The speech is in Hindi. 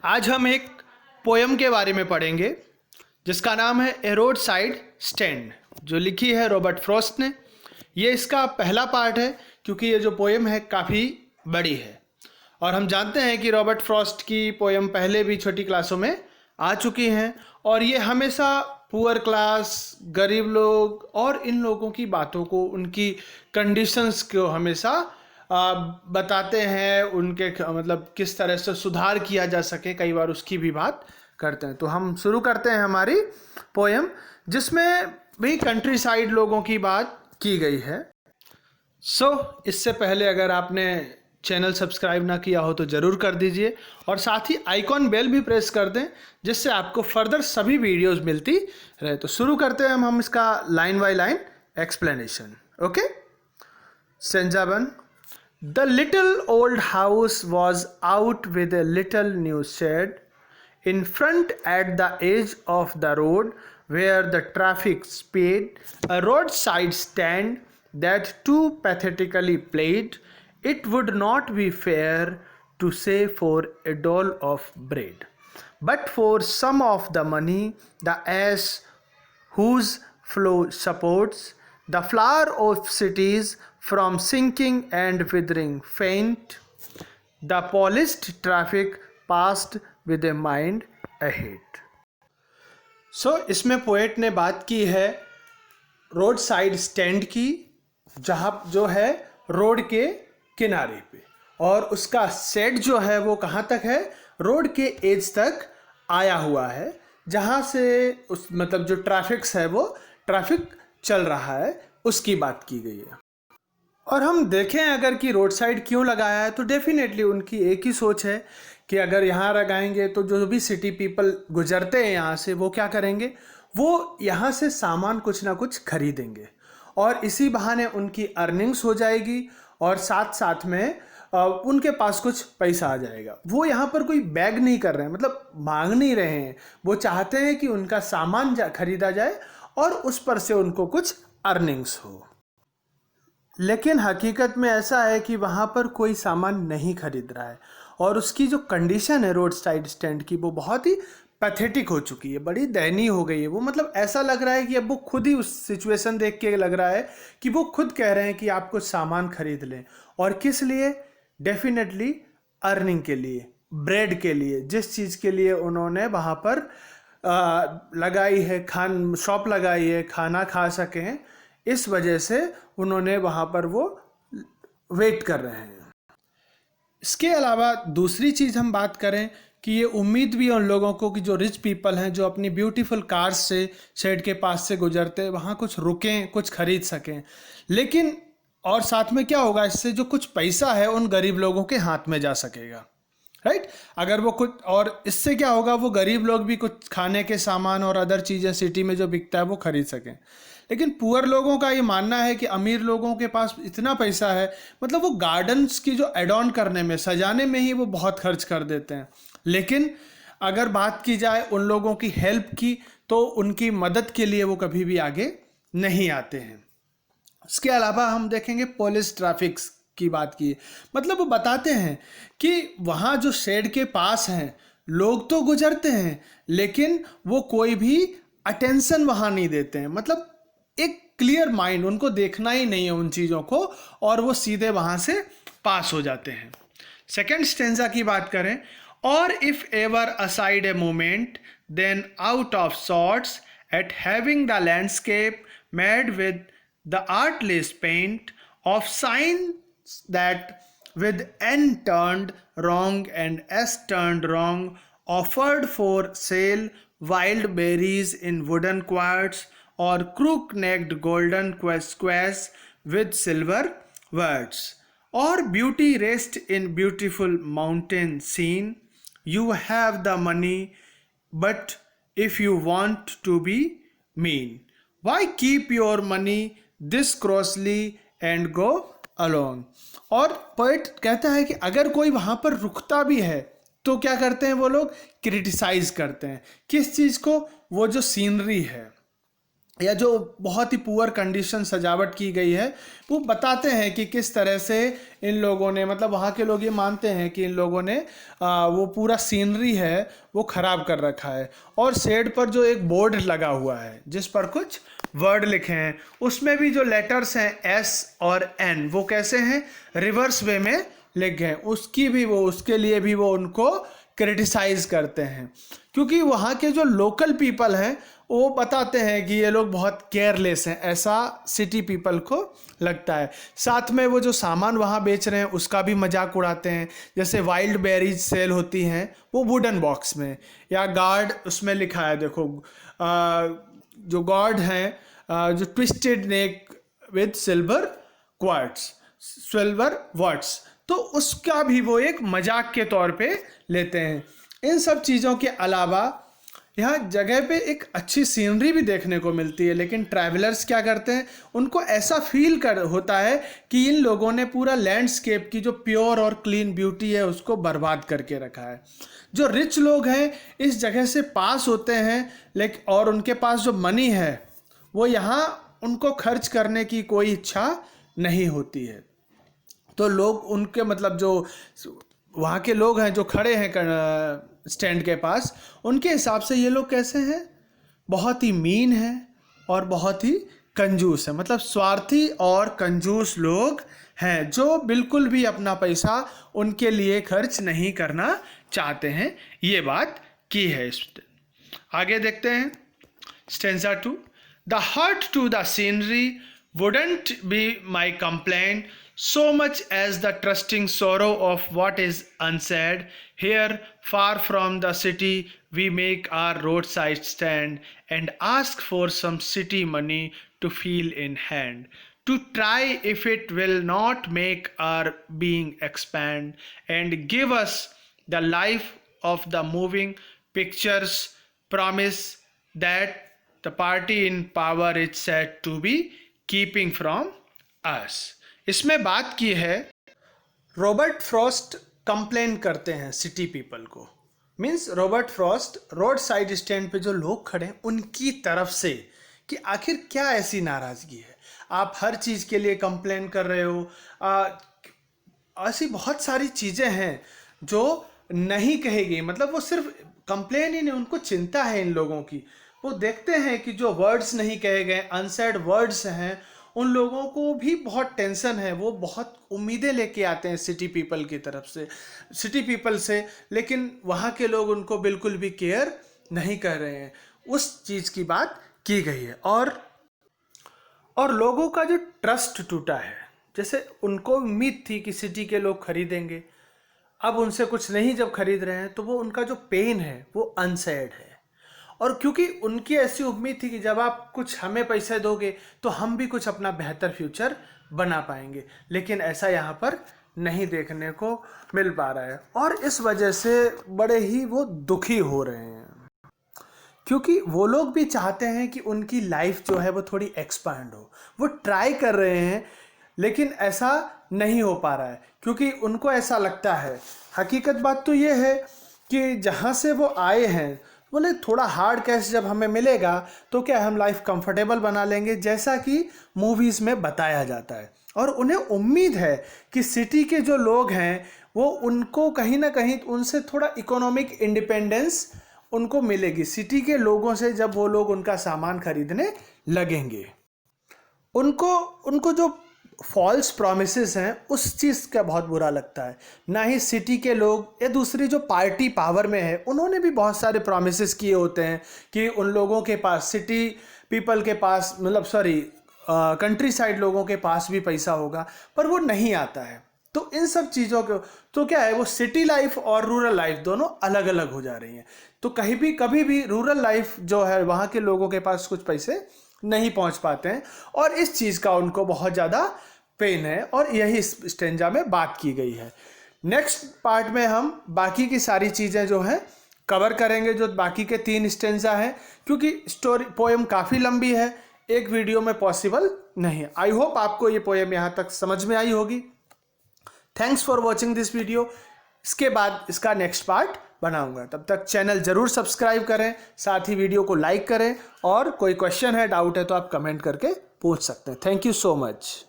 आज हम एक पोयम के बारे में पढ़ेंगे जिसका नाम है ए रोड साइड स्टैंड, जो लिखी है रॉबर्ट फ्रॉस्ट ने। ये इसका पहला पार्ट है क्योंकि ये जो पोयम है काफ़ी बड़ी है और हम जानते हैं कि रॉबर्ट फ्रॉस्ट की पोयम पहले भी छोटी क्लासों में आ चुकी हैं और ये हमेशा पुअर क्लास, गरीब लोग और इन लोगों की बातों को, उनकी कंडीशंस को हमेशा बताते हैं। उनके मतलब किस तरह से सुधार किया जा सके, कई बार उसकी भी बात करते हैं। तो हम शुरू करते हैं हमारी पोयम, जिसमें भी कंट्री साइड लोगों की बात की गई है। इससे पहले अगर आपने चैनल सब्सक्राइब ना किया हो तो ज़रूर कर दीजिए और साथ ही आइकॉन बेल भी प्रेस कर दें, जिससे आपको फर्दर सभी वीडियोस मिलती रहे। तो शुरू करते हैं हम इसका line by line explanation. Okay. Stanza 1। The little old house was out with a little new shed in front at the edge of the road where the traffic sped, a roadside stand that too pathetically played, "It would not be fair to say for a dole of bread, but for some of the money, the ash whose flow supports the flower of cities from sinking and withering faint, the polished traffic passed with a mind ahead." इसमें पोएट ने बात की है रोड साइड स्टैंड की, जहाँ जो है रोड के किनारे पे, और उसका सेट जो है वो कहाँ तक है, रोड के एज तक आया हुआ है, जहाँ से उस मतलब जो ट्रैफिक्स है वो ट्रैफिक चल रहा है, उसकी बात की गई है। और हम देखें अगर कि रोड साइड क्यों लगाया है, तो डेफिनेटली उनकी एक ही सोच है कि अगर यहाँ लगाएंगे तो जो भी सिटी पीपल गुजरते हैं यहाँ से, वो क्या करेंगे, वो यहाँ से सामान कुछ ना कुछ खरीदेंगे और इसी बहाने उनकी अर्निंग्स हो जाएगी और साथ साथ में उनके पास कुछ पैसा आ जाएगा। वो यहाँ पर कोई बैग नहीं कर रहे हैं, मतलब मांग नहीं रहे हैं, वो चाहते हैं कि उनका सामान खरीदा जाए और उस पर से उनको कुछ अर्निंग्स हो। लेकिन हकीकत में ऐसा है कि वहाँ पर कोई सामान नहीं खरीद रहा है और उसकी जो कंडीशन है रोड साइड स्टैंड की, वो बहुत ही पैथेटिक हो चुकी है, बड़ी दयनीय हो गई है। वो मतलब ऐसा लग रहा है कि अब वो खुद ही उस सिचुएशन देख के लग रहा है कि वो खुद कह रहे हैं कि आप कुछ सामान खरीद लें, और किस लिए, डेफिनेटली अर्निंग के लिए, ब्रेड के लिए, जिस चीज़ के लिए उन्होंने वहाँ पर लगाई है, शॉप लगाई है, खाना खा सकें, इस वजह से उन्होंने वहाँ पर वो वेट कर रहे हैं। इसके अलावा दूसरी चीज़ हम बात करें कि ये उम्मीद भी उन लोगों को कि जो रिच पीपल हैं, जो अपनी ब्यूटीफुल कार्स से शेड के पास से गुजरते, वहाँ कुछ रुकें, कुछ खरीद सकें। लेकिन और साथ में क्या होगा, इससे जो कुछ पैसा है उन गरीब लोगों के हाथ में जा सकेगा, राइट। अगर वो कुछ, और इससे क्या होगा, वो गरीब लोग भी कुछ खाने के सामान और अदर चीज़ें सिटी में जो बिकता है वो खरीद सकें। लेकिन पुअर लोगों का ये मानना है कि अमीर लोगों के पास इतना पैसा है, मतलब वो गार्डन्स की जो एड ऑन करने में, सजाने में ही वो बहुत खर्च कर देते हैं। लेकिन अगर बात की जाए उन लोगों की हेल्प की, तो उनकी मदद के लिए वो कभी भी आगे नहीं आते हैं। इसके अलावा हम देखेंगे पुलिस ट्रैफिक्स की बात की, मतलब वो बताते हैं कि वहाँ जो शेड के पास हैं लोग तो गुजरते हैं, लेकिन वो कोई भी अटेंशन वहाँ नहीं देते हैं, मतलब एक क्लियर माइंड, उनको देखना ही नहीं है उन चीज़ों को, और वो सीधे वहाँ से पास हो जाते हैं। सेकेंड स्टेंजा की बात करें, और if ever aside a moment then out of sorts at having the landscape made with the artless paint of science that with N turned wrong and S turned wrong, offered for sale wild berries in wooden quarts or crook-necked golden squares with silver words, or beauty rest in beautiful mountain scene. You have the money, but if you want to be mean, why keep your money this crossly and go along? और पोएट कहता है कि अगर कोई वहाँ पर रुकता भी है तो क्या करते हैं वो लोग, क्रिटिसाइज करते हैं। किस चीज़ को, वो जो सीनरी है, या जो बहुत ही पुअर कंडीशन सजावट की गई है, वो बताते हैं कि किस तरह से इन लोगों ने, मतलब वहाँ के लोग ये मानते हैं कि इन लोगों ने वो पूरा सीनरी है वो ख़राब कर रखा है। और शेड पर जो एक बोर्ड लगा हुआ है जिस पर कुछ वर्ड लिखे हैं, उसमें भी जो लेटर्स हैं एस और एन वो कैसे हैं, रिवर्स वे में लिख गए, उसके लिए भी वो उनको क्रिटिसाइज करते हैं। क्योंकि वहाँ के जो लोकल पीपल हैं वो बताते हैं कि ये लोग बहुत केयरलेस हैं, ऐसा सिटी पीपल को लगता है। साथ में वो जो सामान वहाँ बेच रहे हैं उसका भी मजाक उड़ाते हैं। जैसे वाइल्ड बेरीज सेल होती हैं वो वुडन बॉक्स में, या गार्ड उसमें लिखा है, देखो जो गॉड हैं जो twisted neck with silver words, तो उसका भी वो एक मजाक के तौर पे लेते हैं। इन सब चीज़ों के अलावा यहाँ जगह पे एक अच्छी सीनरी भी देखने को मिलती है, लेकिन ट्रैवलर्स क्या करते हैं, उनको ऐसा फील होता है कि इन लोगों ने पूरा लैंडस्केप की जो प्योर और क्लीन ब्यूटी है उसको बर्बाद करके रखा है। जो रिच लोग हैं इस जगह से पास होते हैं, लेकिन और उनके पास जो मनी है वो यहाँ उनको खर्च करने की कोई इच्छा नहीं होती है। तो लोग उनके, मतलब जो वहाँ के लोग हैं जो खड़े हैं स्टैंड के पास, उनके हिसाब से ये लोग कैसे हैं, बहुत ही मीन हैं और बहुत ही कंजूस है, मतलब स्वार्थी और कंजूस लोग हैं जो बिल्कुल भी अपना पैसा उनके लिए खर्च नहीं करना चाहते हैं। ये बात की है। आगे देखते हैं stanza 2। The heart to the scenery wouldn't be my complaint so much as the trusting sorrow of what is unsaid. Here, far from the city, we make our roadside stand and ask for some city money to feel in hand, to try if it will not make our being expand and give us the life of the moving pictures, promise that the party in power is said to be keeping from us. इसमें बात की है, रॉबर्ट फ्रॉस्ट कंप्लेन करते हैं सिटी पीपल को, means Robert Frost road side stand पे जो लोग खड़े हैं उनकी तरफ से, कि आखिर क्या ऐसी नाराज़गी है, आप हर चीज़ के लिए कंप्लेन कर रहे हो। ऐसी बहुत सारी चीज़ें हैं जो नहीं कहेगी, मतलब वो सिर्फ कंप्लेन ही नहीं, उनको चिंता है इन लोगों की। वो देखते हैं कि जो वर्ड्स नहीं कहे गए, अनसेड वर्ड्स हैं, उन लोगों को भी बहुत टेंशन है, वो बहुत उम्मीदें लेके आते हैं सिटी पीपल की तरफ से, सिटी पीपल से, लेकिन वहाँ के लोग उनको बिल्कुल भी केयर नहीं कर रहे हैं। उस चीज़ की बात की गई है। और लोगों का जो ट्रस्ट टूटा है, जैसे उनको उम्मीद थी कि सिटी के लोग खरीदेंगे, अब उनसे कुछ नहीं जब खरीद रहे हैं तो वो उनका जो पेन है वो अनसेड है। और क्योंकि उनकी ऐसी उम्मीद थी कि जब आप कुछ हमें पैसे दोगे तो हम भी कुछ अपना बेहतर फ्यूचर बना पाएंगे, लेकिन ऐसा यहाँ पर नहीं देखने को मिल पा रहा है। और इस वजह से बड़े ही वो दुखी हो रहे हैं, क्योंकि वो लोग भी चाहते हैं कि उनकी लाइफ जो है वो थोड़ी एक्सपांड हो, वो ट्राई कर रहे हैं, लेकिन ऐसा नहीं हो पा रहा है, क्योंकि उनको ऐसा लगता है, हकीकत बात तो ये है कि जहाँ से वो आए हैं, बोले थोड़ा हार्ड कैश जब हमें मिलेगा तो क्या हम लाइफ कंफर्टेबल बना लेंगे, जैसा कि मूवीज़ में बताया जाता है। और उन्हें उम्मीद है कि सिटी के जो लोग हैं वो उनको कहीं ना कहीं उनसे थोड़ा इकोनॉमिक इंडिपेंडेंस उनको मिलेगी, सिटी के लोगों से जब वो लोग उनका सामान खरीदने लगेंगे। उनको जो फॉल्स प्रॉमिसेस हैं उस चीज़ का बहुत बुरा लगता है। ना ही सिटी के लोग या दूसरी जो पार्टी पावर में है उन्होंने भी बहुत सारे प्रॉमिसेस किए होते हैं कि उन लोगों के पास, सिटी पीपल के पास, मतलब कंट्री साइड लोगों के पास भी पैसा होगा, पर वो नहीं आता है। तो इन सब चीज़ों को तो क्या है, वो सिटी लाइफ और रूरल लाइफ दोनों अलग अलग हो जा रही हैं। तो कभी भी रूरल लाइफ जो है वहाँ के लोगों के पास कुछ पैसे नहीं पहुंच पाते हैं, और इस चीज़ का उनको बहुत ज़्यादा पेन है, और यही इस स्टेंजा में बात की गई है। नेक्स्ट पार्ट में हम बाकी की सारी चीज़ें जो हैं कवर करेंगे, जो बाकी के 3 स्टेंजा हैं, क्योंकि पोएम काफ़ी लंबी है, एक वीडियो में पॉसिबल नहीं है। आई होप आपको ये पोएम यहाँ तक समझ में आई होगी। Thanks for watching this video. इसके बाद इसका नेक्स्ट पार्ट बनाऊंगा। तब तक चैनल ज़रूर सब्सक्राइब करें, साथ ही वीडियो को लाइक करें, और कोई क्वेश्चन है, डाउट है तो आप कमेंट करके पूछ सकते हैं। Thank you so much.